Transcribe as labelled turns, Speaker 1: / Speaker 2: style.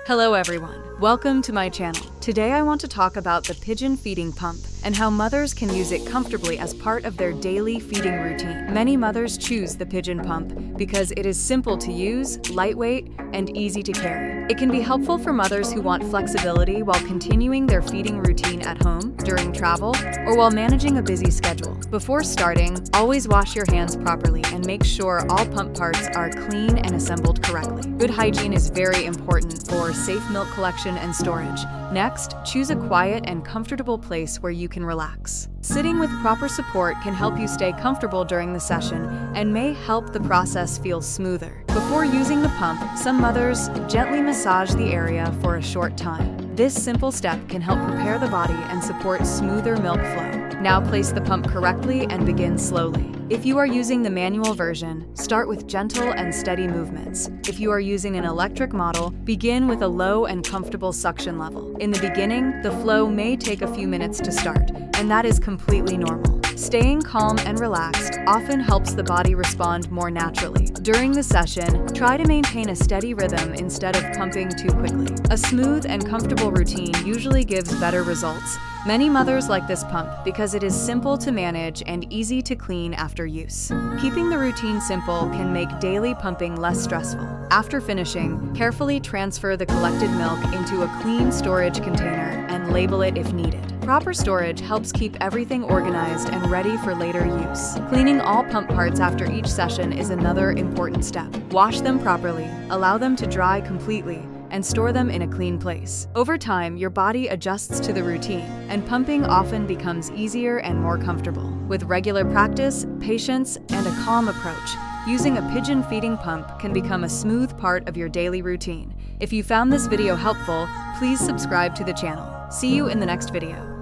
Speaker 1: Hello everyone, welcome to my channel. Today I want to talk about the Pigeon feeding pump and how mothers can use it comfortably as part of their daily feeding routine. Many mothers choose the Pigeon pump because it is simple to use, lightweight, and easy to carry. It can be helpful for mothers who want flexibility while continuing their feeding routine at home, during travel, or while managing a busy schedule. Before starting, always wash your hands properly and make sure all pump parts are clean and assembled correctly. Good hygiene is very important for safe milk collection and storage. Next, choose a quiet and comfortable place where you can relax. Sitting with proper support can help you stay comfortable during the session and may help the process feel smoother. Before using the pump, some mothers gently massage the area for a short time. This simple step can help prepare the body and support smoother milk flow. Now place the pump correctly and begin slowly. If you are using the manual version, start with gentle and steady movements. If you are using an electric model, begin with a low and comfortable suction level. In the beginning, the flow may take a few minutes to start, and that is completely normal. Staying calm and relaxed often helps the body respond more naturally. During the session, try to maintain a steady rhythm instead of pumping too quickly. A smooth and comfortable routine usually gives better results. Many mothers like this pump because it is simple to manage and easy to clean after use. Keeping the routine simple can make daily pumping less stressful. After finishing, carefully transfer the collected milk into a clean storage container and label it if needed. Proper storage helps keep everything organized and ready for later use. Cleaning all pump parts after each session is another important step. Wash them properly, allow them to dry completely, and store them in a clean place. Over time, your body adjusts to the routine, and pumping often becomes easier and more comfortable. With regular practice, patience, and a calm approach, using a pigeon feeding pump can become a smooth part of your daily routine. If you found this video helpful, please subscribe to the channel. See you in the next video.